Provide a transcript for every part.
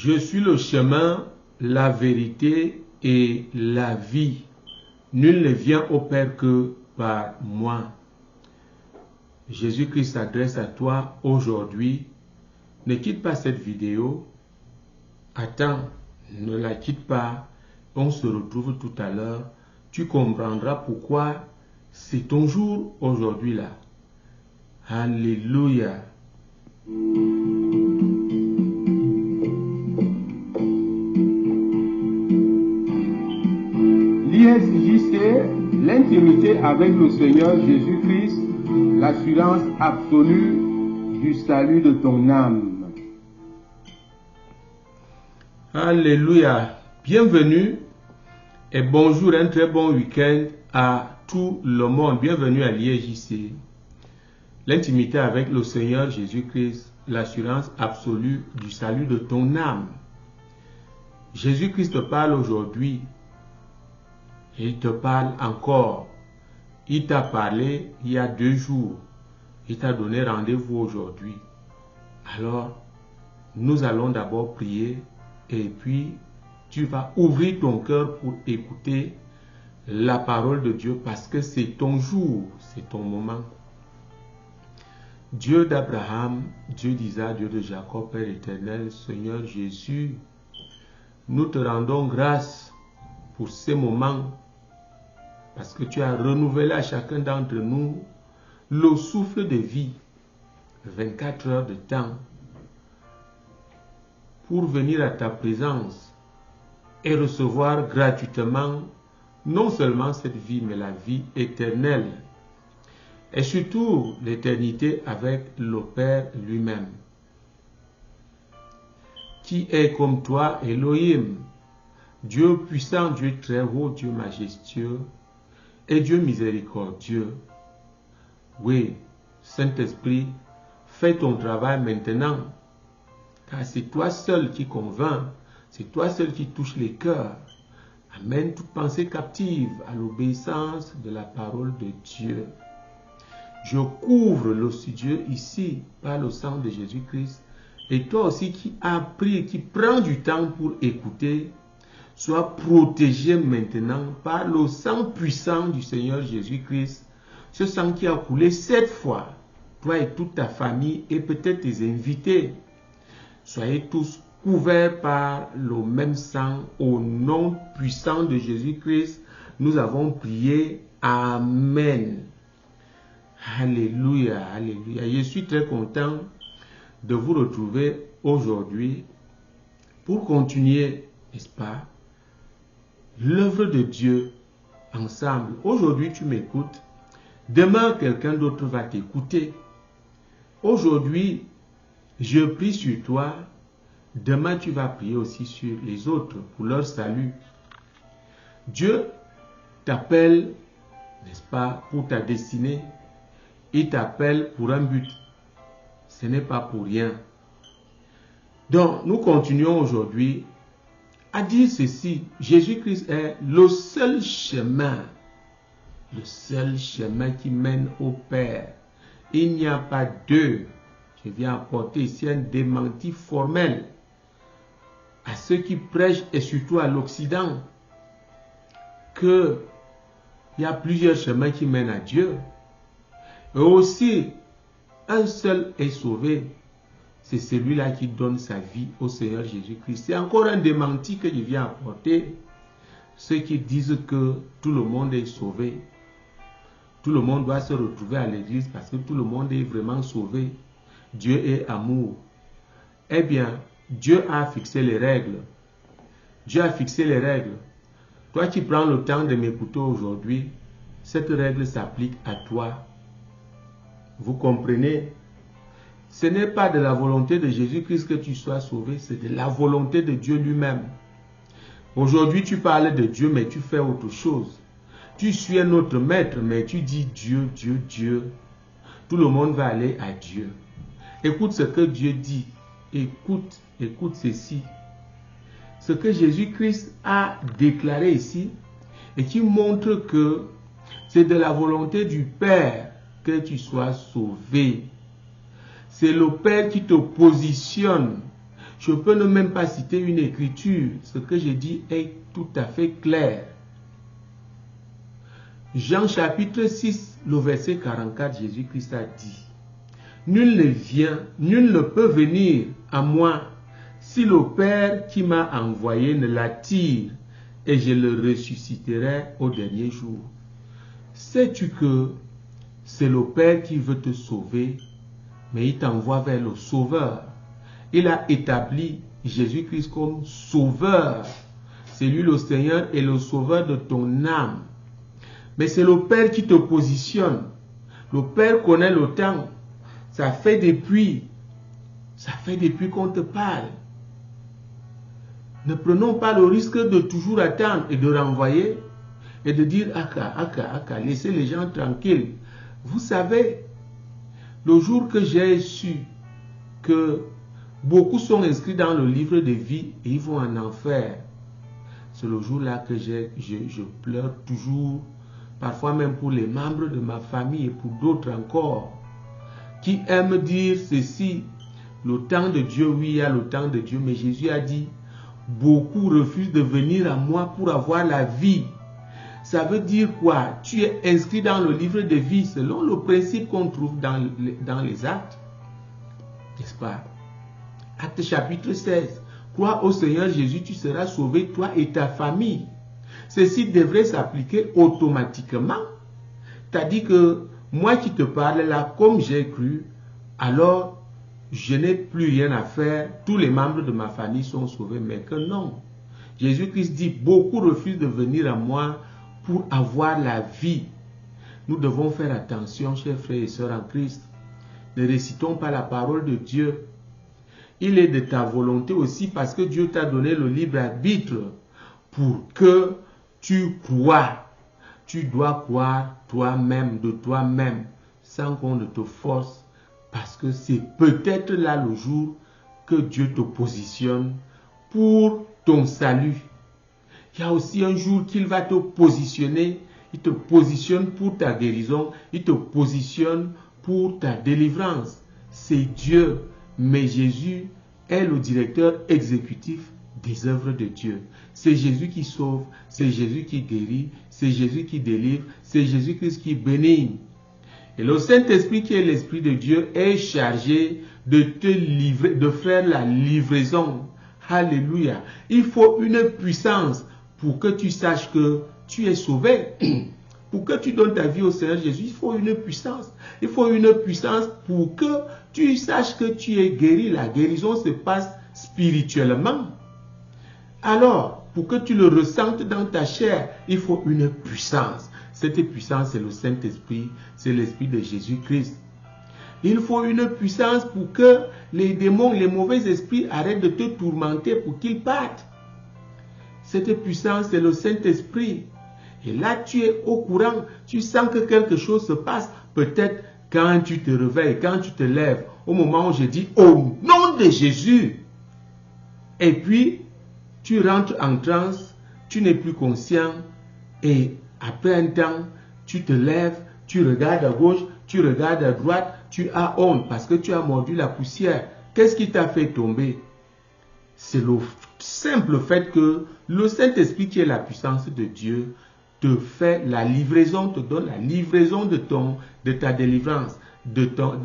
Je suis le chemin, la vérité et la vie. Nul ne vient au Père que par moi. Jésus-Christ s'adresse à toi aujourd'hui. Ne quitte pas cette vidéo. Attends, ne la quitte pas. On se retrouve tout à l'heure. Tu comprendras pourquoi c'est ton jour aujourd'hui là. Alléluia. L'ISJC, l'intimité avec le Seigneur Jésus-Christ, l'assurance absolue du salut de ton âme. Alléluia. Bienvenue et bonjour, un très bon week-end à tout le monde. Bienvenue à l'ISJC. L'intimité avec le Seigneur Jésus-Christ, l'assurance absolue du salut de ton âme. Jésus-Christ te parle aujourd'hui. Il te parle encore. Il t'a parlé il y a 2 jours. Il t'a donné rendez-vous aujourd'hui. Alors, nous allons d'abord prier et puis tu vas ouvrir ton cœur pour écouter la parole de Dieu parce que c'est ton jour, c'est ton moment. Dieu d'Abraham, Dieu d'Isaac, Dieu de Jacob, Père éternel, Seigneur Jésus, nous te rendons grâce pour ces moments parce que tu as renouvelé à chacun d'entre nous le souffle de vie, 24 heures de temps, pour venir à ta présence et recevoir gratuitement non seulement cette vie, mais la vie éternelle. Et surtout l'éternité avec le Père lui-même, qui est comme toi, Elohim, Dieu puissant, Dieu très haut, Dieu majestueux et Dieu miséricordieux. Oui, Saint-Esprit, fais ton travail maintenant, car c'est toi seul qui convainc, c'est toi seul qui touche les cœurs. Amène toute pensée captive à l'obéissance de la parole de Dieu. Je couvre le studio ici par le sang de Jésus-Christ. Et toi aussi qui as pris, qui prends du temps pour écouter, sois protégé maintenant par le sang puissant du Seigneur Jésus-Christ. Ce sang qui a coulé 7 fois, toi et toute ta famille et peut-être tes invités. Soyez tous couverts par le même sang au nom puissant de Jésus-Christ. Nous avons prié. Amen. Alléluia, alléluia. Je suis très content de vous retrouver aujourd'hui pour continuer, n'est-ce pas, l'œuvre de Dieu ensemble. Aujourd'hui, tu m'écoutes. Demain, quelqu'un d'autre va t'écouter. Aujourd'hui, je prie sur toi. Demain, tu vas prier aussi sur les autres pour leur salut. Dieu t'appelle, n'est-ce pas, pour ta destinée. Il t'appelle pour un but. Ce n'est pas pour rien. Donc, nous continuons aujourd'hui à dire ceci. Jésus-Christ est le seul chemin qui mène au Père. Il n'y a pas deux. Je viens apporter ici un démenti formel à ceux qui prêchent et surtout à l'Occident qu'il y a plusieurs chemins qui mènent à Dieu. Et aussi, un seul est sauvé. C'est celui-là qui donne sa vie au Seigneur Jésus-Christ. C'est encore un démenti que je viens apporter. Ceux qui disent que tout le monde est sauvé. Tout le monde doit se retrouver à l'église parce que tout le monde est vraiment sauvé. Dieu est amour. Eh bien, Dieu a fixé les règles. Dieu a fixé les règles. Toi qui prends le temps de m'écouter aujourd'hui, cette règle s'applique à toi. Vous comprenez? Ce n'est pas de la volonté de Jésus-Christ que tu sois sauvé, c'est de la volonté de Dieu lui-même. Aujourd'hui, tu parles de Dieu, mais tu fais autre chose. Tu suis un autre maître, mais tu dis Dieu, Dieu, Dieu. Tout le monde va aller à Dieu. Écoute ce que Dieu dit. Écoute ceci. Ce que Jésus-Christ a déclaré ici et qui montre que c'est de la volonté du Père que tu sois sauvé. C'est le Père qui te positionne Je peux ne même pas citer une écriture. Ce que j'ai dit est tout à fait clair. Jean chapitre 6, le verset 44, Jésus-Christ a dit, nul ne peut venir à moi si le Père qui m'a envoyé ne l'attire, et je le ressusciterai au dernier jour. Sais-tu que c'est le Père qui veut te sauver, mais il t'envoie vers le Sauveur. Il a établi Jésus-Christ comme Sauveur. C'est lui le Seigneur et le Sauveur de ton âme. Mais c'est le Père qui te positionne. Le Père connaît le temps. Ça fait depuis qu'on te parle. Ne prenons pas le risque de toujours attendre et de renvoyer et de dire aka, laissez les gens tranquilles. Vous savez, le jour que j'ai su que beaucoup sont inscrits dans le livre de vie et ils vont en enfer, c'est le jour-là que je pleure toujours, parfois même pour les membres de ma famille et pour d'autres encore, qui aiment dire ceci, le temps de Dieu, oui, il y a le temps de Dieu, mais Jésus a dit, beaucoup refusent de venir à moi pour avoir la vie. Ça veut dire quoi? Tu es inscrit dans le livre de vie selon le principe qu'on trouve dans les actes. N'est-ce pas? Acte chapitre 16. Crois au Seigneur Jésus, tu seras sauvé, toi et ta famille. Ceci devrait s'appliquer automatiquement. C'est-à-dire que moi qui te parle là, comme j'ai cru, alors je n'ai plus rien à faire. Tous les membres de ma famille sont sauvés, mais que non. Jésus-Christ dit, beaucoup refusent de venir à moi pour avoir la vie. Nous devons faire attention, chers frères et sœurs en Christ. Ne récitons pas la parole de Dieu. Il est de ta volonté aussi parce que Dieu t'a donné le libre arbitre pour que tu crois. Tu dois croire toi-même, de toi-même, sans qu'on ne te force, parce que c'est peut-être là le jour que Dieu te positionne pour ton salut. Il y a aussi un jour qu'il va te positionner, il te positionne pour ta guérison, il te positionne pour ta délivrance. C'est Dieu, mais Jésus est le directeur exécutif des œuvres de Dieu. C'est Jésus qui sauve, c'est Jésus qui guérit, c'est Jésus qui délivre, c'est Jésus-Christ qui bénit. Et le Saint-Esprit qui est l'Esprit de Dieu est chargé de te livrer, de faire la livraison. Alléluia. Il faut une puissance pour que tu saches que tu es sauvé. Pour que tu donnes ta vie au Seigneur Jésus, il faut une puissance. Il faut une puissance pour que tu saches que tu es guéri. La guérison se passe spirituellement. Alors, pour que tu le ressentes dans ta chair, il faut une puissance. Cette puissance, c'est le Saint-Esprit, c'est l'Esprit de Jésus-Christ. Il faut une puissance pour que les démons, les mauvais esprits arrêtent de te tourmenter pour qu'ils partent. Cette puissance, c'est le Saint-Esprit. Et là, tu es au courant, tu sens que quelque chose se passe. Peut-être quand tu te réveilles, quand tu te lèves, au moment où je dis « Au nom de Jésus !» Et puis, tu rentres en transe, tu n'es plus conscient et après un temps, tu te lèves, tu regardes à gauche, tu regardes à droite, tu as honte parce que tu as mordu la poussière. Qu'est-ce qui t'a fait tomber? C'est le simple fait que le Saint-Esprit qui est la puissance de Dieu te fait la livraison, te donne la livraison de ta délivrance,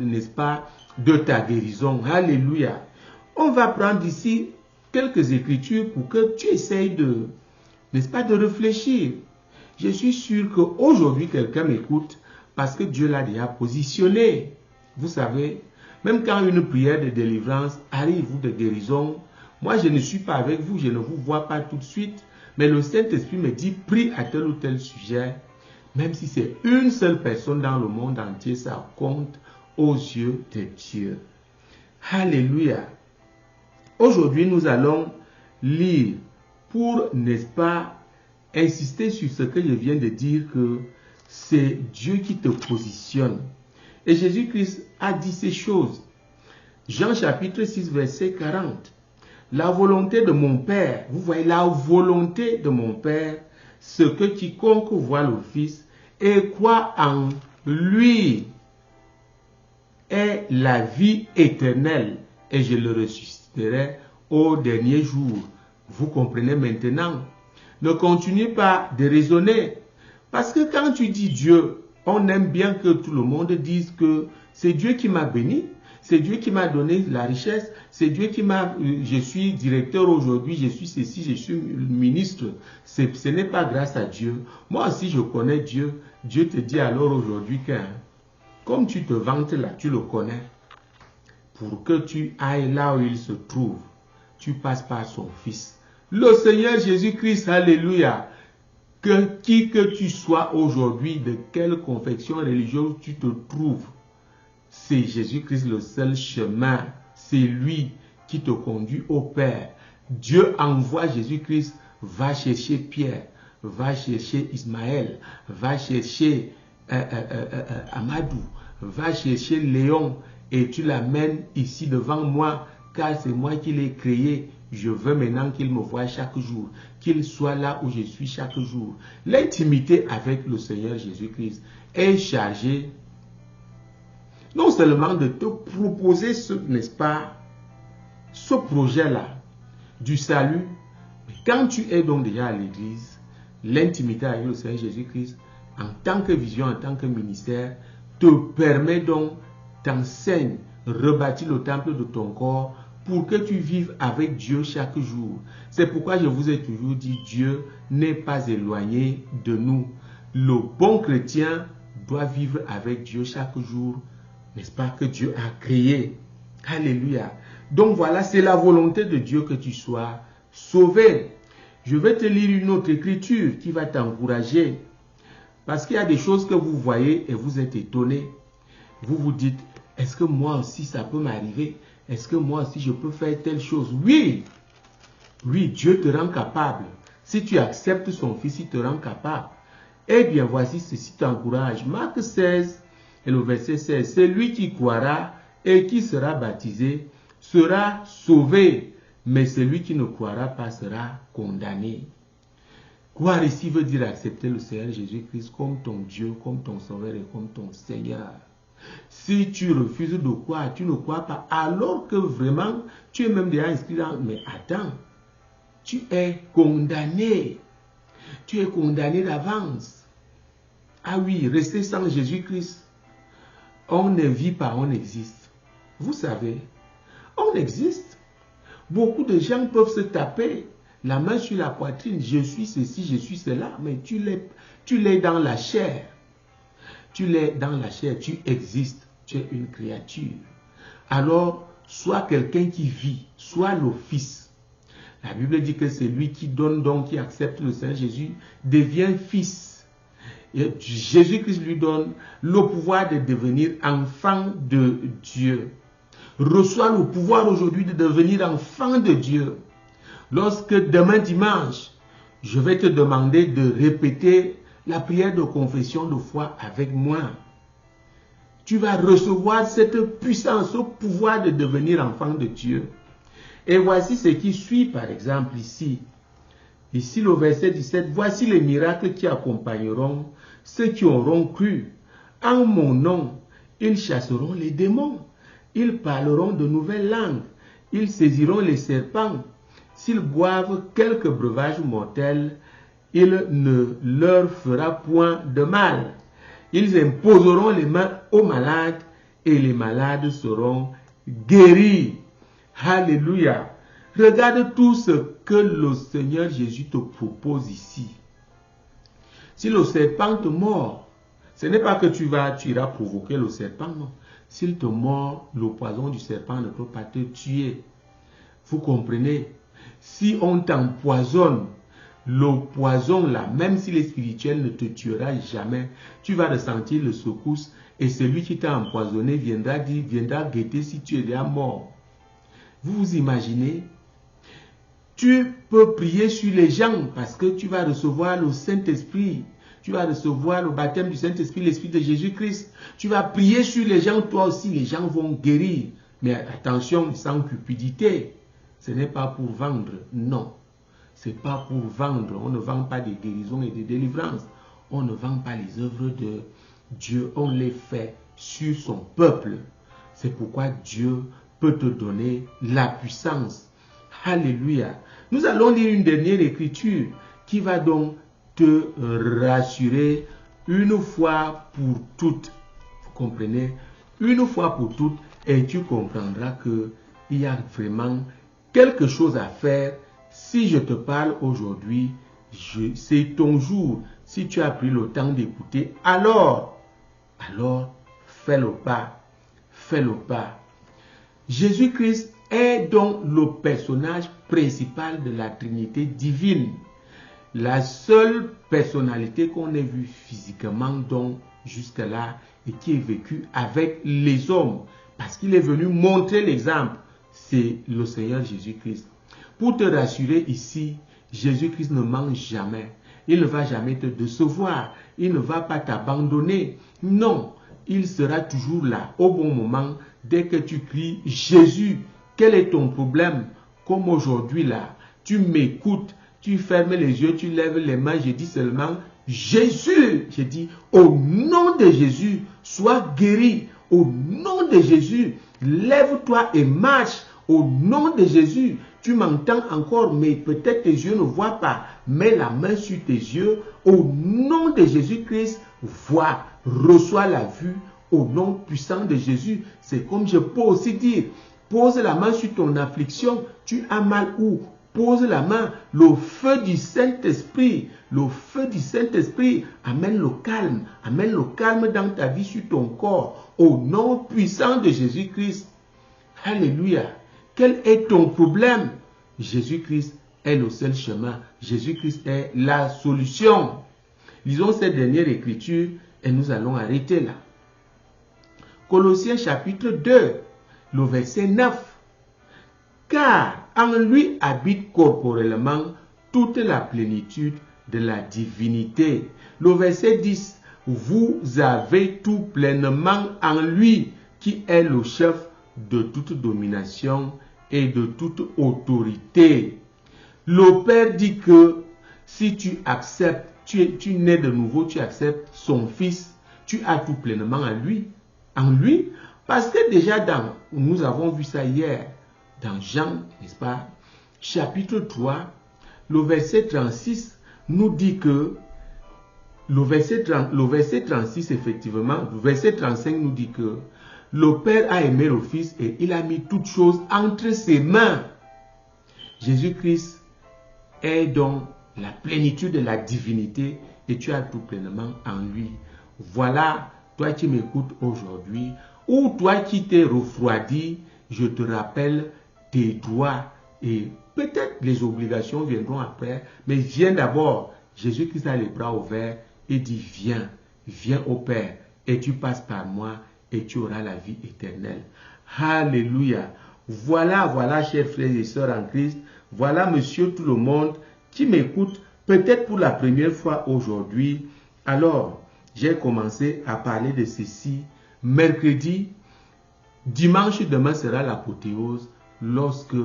n'est-ce pas, de ta guérison. Alléluia. On va prendre ici quelques écritures pour que tu essayes de, n'est-ce pas, de réfléchir. Je suis sûr qu'aujourd'hui, quelqu'un m'écoute parce que Dieu l'a déjà positionné. Vous savez, même quand une prière de délivrance arrive ou de guérison, moi je ne suis pas avec vous, je ne vous vois pas tout de suite, mais le Saint-Esprit me dit, prie à tel ou tel sujet, même si c'est une seule personne dans le monde entier, ça compte aux yeux de Dieu. Alléluia. Aujourd'hui, nous allons lire pour, n'est-ce pas, insister sur ce que je viens de dire, que c'est Dieu qui te positionne. Et Jésus-Christ a dit ces choses. Jean chapitre 6, verset 40. La volonté de mon Père, vous voyez, la volonté de mon Père, ce que quiconque voit le Fils et croit en lui est la vie éternelle, et je le ressusciterai au dernier jour. Vous comprenez maintenant? Ne continuez pas de raisonner. Parce que quand tu dis Dieu, on aime bien que tout le monde dise que c'est Dieu qui m'a béni, c'est Dieu qui m'a donné la richesse, c'est Dieu qui m'a... je suis directeur aujourd'hui, je suis ceci, je suis ministre. Ce n'est pas grâce à Dieu. Moi aussi je connais Dieu. Dieu te dit alors aujourd'hui que, comme tu te vantes là, tu le connais. Pour que tu ailles là où il se trouve, tu passes par son Fils. Le Seigneur Jésus-Christ, alléluia. Qui que tu sois aujourd'hui, de quelle confection religieuse tu te trouves, c'est Jésus-Christ le seul chemin. C'est lui qui te conduit au Père. Dieu envoie Jésus-Christ, va chercher Pierre, va chercher Ismaël, va chercher Amadou, va chercher Léon et tu l'amènes ici devant moi car c'est moi qui l'ai créé. Je veux maintenant qu'il me voie chaque jour, qu'il soit là où je suis chaque jour. L'intimité avec le Seigneur Jésus-Christ est chargée non seulement de te proposer, n'est-ce pas, ce projet-là du salut, mais quand tu es donc déjà à l'église, l'intimité avec le Seigneur Jésus-Christ, en tant que vision, en tant que ministère, te permet donc, t'enseigne, rebâtir le temple de ton corps, pour que tu vives avec Dieu chaque jour. C'est pourquoi je vous ai toujours dit, Dieu n'est pas éloigné de nous. Le bon chrétien doit vivre avec Dieu chaque jour, n'est-ce pas, que Dieu a créé. Alléluia. Donc voilà, c'est la volonté de Dieu que tu sois sauvé. Je vais te lire une autre écriture qui va t'encourager. Parce qu'il y a des choses que vous voyez et vous êtes étonné. Vous vous dites, est-ce que moi aussi ça peut m'arriver? Est-ce que moi aussi je peux faire telle chose? Oui, oui, Dieu te rend capable. Si tu acceptes son Fils, il te rend capable. Eh bien, voici ceci t'encourage. Marc 16 et le verset 16. Celui qui croira et qui sera baptisé sera sauvé, mais celui qui ne croira pas sera condamné. Croire ici veut dire accepter le Seigneur Jésus-Christ comme ton Dieu, comme ton Sauveur et comme ton Seigneur. Si tu refuses de croire, tu ne crois pas, alors que vraiment, tu es même déjà inscrit dans... Mais attends, tu es condamné. Tu es condamné d'avance. Ah oui, rester sans Jésus-Christ. On ne vit pas, on existe. Vous savez, on existe. Beaucoup de gens peuvent se taper la main sur la poitrine. Je suis ceci, je suis cela. Mais tu l'es dans la chair. Tu l'es dans la chair, tu existes, tu es une créature. Alors, sois quelqu'un qui vit, sois le Fils. La Bible dit que c'est lui qui donne donc, qui accepte le Seigneur Jésus, devient Fils. Jésus-Christ lui donne le pouvoir de devenir enfant de Dieu. Reçois le pouvoir aujourd'hui de devenir enfant de Dieu. Lorsque demain dimanche, je vais te demander de répéter la prière de confession de foi avec moi. Tu vas recevoir cette puissance, ce pouvoir de devenir enfant de Dieu. Et voici ce qui suit par exemple ici. Ici le verset 17. Voici les miracles qui accompagneront ceux qui auront cru. En mon nom, ils chasseront les démons. Ils parleront de nouvelles langues. Ils saisiront les serpents. S'ils boivent quelques breuvages mortels, il ne leur fera point de mal. Ils imposeront les mains aux malades et les malades seront guéris. Alléluia. Regarde tout ce que le Seigneur Jésus te propose ici. Si le serpent te mord, ce n'est pas que tu iras provoquer le serpent, non. S'il te mord, le poison du serpent ne peut pas te tuer. Vous comprenez? Si on t'empoisonne, le poison là, même s'il est spirituel, ne te tuera jamais. Tu vas ressentir le secousse et celui qui t'a empoisonné viendra guetter si tu es déjà mort. Vous vous imaginez? Tu peux prier sur les gens parce que tu vas recevoir le Saint-Esprit. Tu vas recevoir le baptême du Saint-Esprit, l'Esprit de Jésus-Christ. Tu vas prier sur les gens, toi aussi, les gens vont guérir. Mais attention, sans cupidité. Ce n'est pas pour vendre, non. Ce n'est pas pour vendre. On ne vend pas des guérisons et des délivrances. On ne vend pas les œuvres de Dieu. On les fait sur son peuple. C'est pourquoi Dieu peut te donner la puissance. Alléluia. Nous allons lire une dernière écriture qui va donc te rassurer une fois pour toutes. Vous comprenez? Une fois pour toutes, et tu comprendras qu'il y a vraiment quelque chose à faire. Si je te parle aujourd'hui, c'est ton jour. Si tu as pris le temps d'écouter, alors, fais le pas. Fais le pas. Jésus-Christ est donc le personnage principal de la Trinité divine. La seule personnalité qu'on ait vue physiquement donc jusque-là et qui est vécue avec les hommes. Parce qu'il est venu montrer l'exemple. C'est le Seigneur Jésus-Christ. Pour te rassurer ici, Jésus-Christ ne ment jamais. Il ne va jamais te décevoir. Il ne va pas t'abandonner. Non, il sera toujours là au bon moment. Dès que tu cries, Jésus, quel est ton problème? Comme aujourd'hui là, tu m'écoutes, tu fermes les yeux, tu lèves les mains, je dis seulement, Jésus, je dis, au nom de Jésus, sois guéri. Au nom de Jésus, lève-toi et marche. Au nom de Jésus, tu m'entends encore, mais peut-être tes yeux ne voient pas. Mets la main sur tes yeux. Au nom de Jésus-Christ, vois, reçois la vue. Au nom puissant de Jésus, c'est comme je peux aussi dire, pose la main sur ton affliction. Tu as mal où? Pose la main. Le feu du Saint-Esprit, amène le calme dans ta vie, sur ton corps. Au nom puissant de Jésus-Christ. Alléluia. Quel est ton problème? Jésus-Christ est le seul chemin. Jésus-Christ est la solution. Lisons cette dernière écriture et nous allons arrêter là. Colossiens chapitre 2, le verset 9. Car en lui habite corporellement toute la plénitude de la divinité. Le verset 10. Vous avez tout pleinement en lui, qui est le chef de toute domination et de toute autorité. Le Père dit que si tu acceptes, tu nais de nouveau, tu acceptes son Fils, tu as tout pleinement en lui, parce que déjà nous avons vu ça hier, dans Jean, n'est-ce pas, chapitre 3, le verset 36 nous dit que, le verset 36 effectivement, le verset 35 nous dit que le Père a aimé le Fils et il a mis toutes choses entre ses mains. Jésus-Christ est donc la plénitude de la divinité et tu as tout pleinement en lui. Voilà, toi qui m'écoutes aujourd'hui, ou toi qui t'es refroidi, je te rappelle tes droits et peut-être les obligations viendront après, mais viens d'abord. Jésus-Christ a les bras ouverts et dit viens, viens au Père et tu passes par moi et tu auras la vie éternelle. Alléluia. Voilà, chers frères et sœurs en Christ. Voilà, monsieur tout le monde qui m'écoute peut-être pour la première fois aujourd'hui. Alors, j'ai commencé à parler de ceci mercredi. Dimanche, demain sera l'apothéose lorsque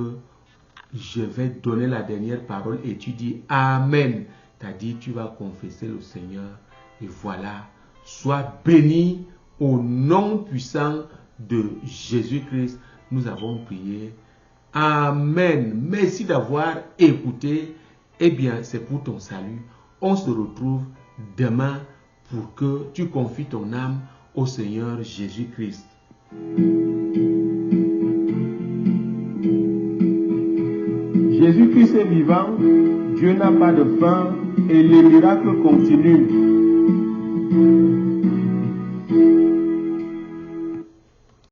je vais donner la dernière parole et tu dis Amen. C'est-à-dire, tu vas confesser le Seigneur. Et voilà, sois béni au nom puissant de Jésus-Christ. Nous avons prié. Amen. Merci d'avoir écouté. Eh bien, c'est pour ton salut. On se retrouve demain pour que tu confies ton âme au Seigneur Jésus-Christ. Jésus-Christ est vivant, Dieu n'a pas de fin et les miracles continuent.